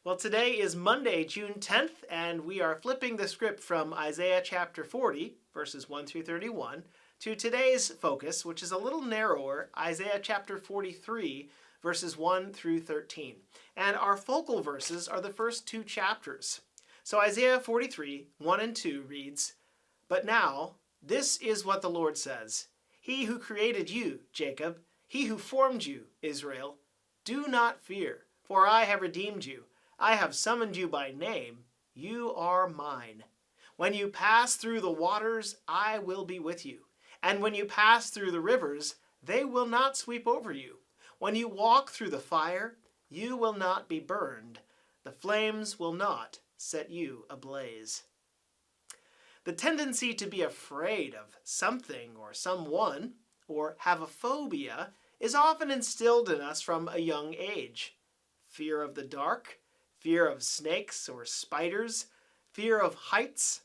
Well, today is Monday, June 10th, and we are flipping the script from Isaiah chapter 40, verses 1 through 31, to today's focus, which is a little narrower, Isaiah chapter 43, verses 1 through 13. And our focal verses are the first two chapters. So Isaiah 43, 1 and 2 reads, "But now, this is what the Lord says. He who created you, Jacob, he who formed you, Israel, do not fear, for I have redeemed you. I have summoned you by name. You are mine. When you pass through the waters, I will be with you. And when you pass through the rivers, they will not sweep over you. When you walk through the fire, you will not be burned. The flames will not set you ablaze." The tendency to be afraid of something or someone, or have a phobia, is often instilled in us from a young age. Fear of the dark, fear of snakes or spiders, fear of heights.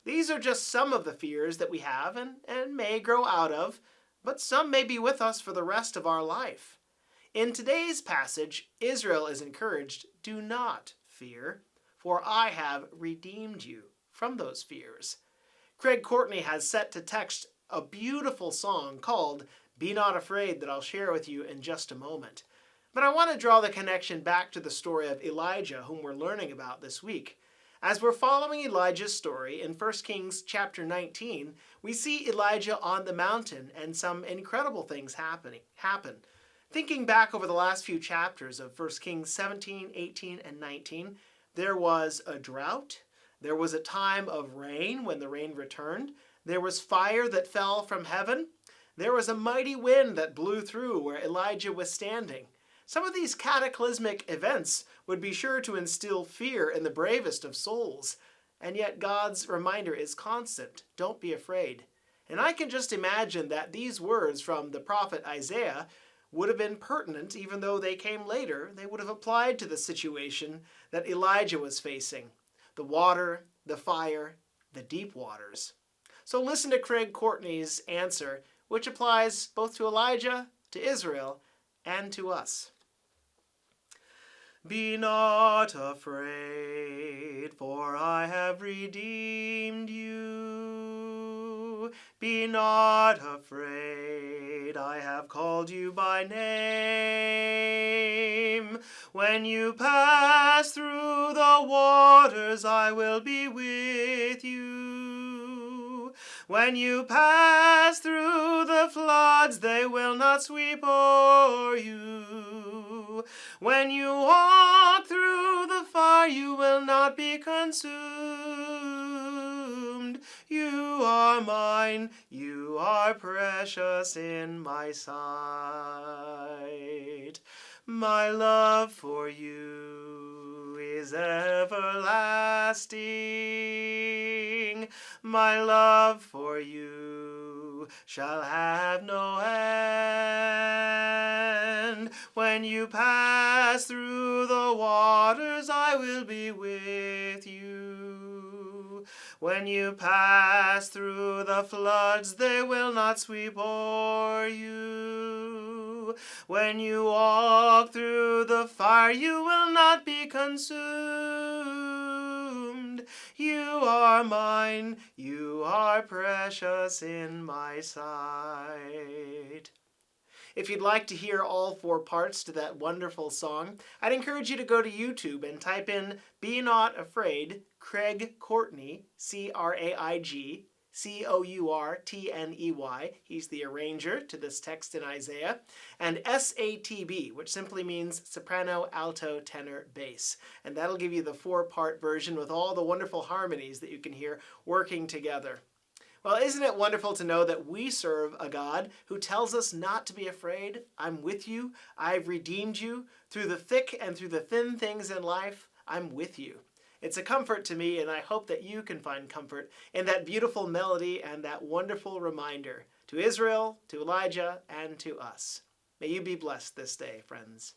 These are just some of the fears that we have and may grow out of, but some may be with us for the rest of our life. In today's passage, Israel is encouraged, "Do not fear, for I have redeemed you from those fears." Craig Courtney has set to text a beautiful song called "Be Not Afraid" that I'll share with you in just a moment. But I want to draw the connection back to the story of Elijah, whom we're learning about this week. As we're following Elijah's story in 1 Kings chapter 19, we see Elijah on the mountain and some incredible things happen. Thinking back over the last few chapters of 1 Kings 17, 18, and 19, there was a drought. There was a time of rain when the rain returned. There was fire that fell from heaven. There was a mighty wind that blew through where Elijah was standing. Some of these cataclysmic events would be sure to instill fear in the bravest of souls, and yet God's reminder is constant. Don't be afraid. And I can just imagine that these words from the prophet Isaiah would have been pertinent even though they came later. They would have applied to the situation that Elijah was facing. The water, the fire, the deep waters. So listen to Craig Courtney's answer, which applies both to Elijah, to Israel, and to us. "Be not afraid, for I have redeemed you. Be not afraid, I have called you by name. When you pass through the waters, I will be with you. When you pass through the floods, they will not sweep o'er you. When you walk through the fire, you will not be consumed. You are mine, you are precious in my sight. My love for you is everlasting. My love for you shall have no end. When you pass through the waters, I will be with you. When you pass through the floods, they will not sweep o'er you. When you walk through the fire, you will not be consumed. You are mine, you are precious in my sight." If you'd like to hear all four parts to that wonderful song, I'd encourage you to go to YouTube and type in "Be Not Afraid," Craig Courtney, Craig Courtney. He's the arranger to this text in Isaiah. And SATB, which simply means soprano, alto, tenor, bass. And that'll give you the four-part version with all the wonderful harmonies that you can hear working together. Well, isn't it wonderful to know that we serve a God who tells us not to be afraid? I'm with you. I've redeemed you. Through the thick and through the thin things in life, I'm with you. It's a comfort to me, and I hope that you can find comfort in that beautiful melody and that wonderful reminder to Israel, to Elijah, and to us. May you be blessed this day, friends.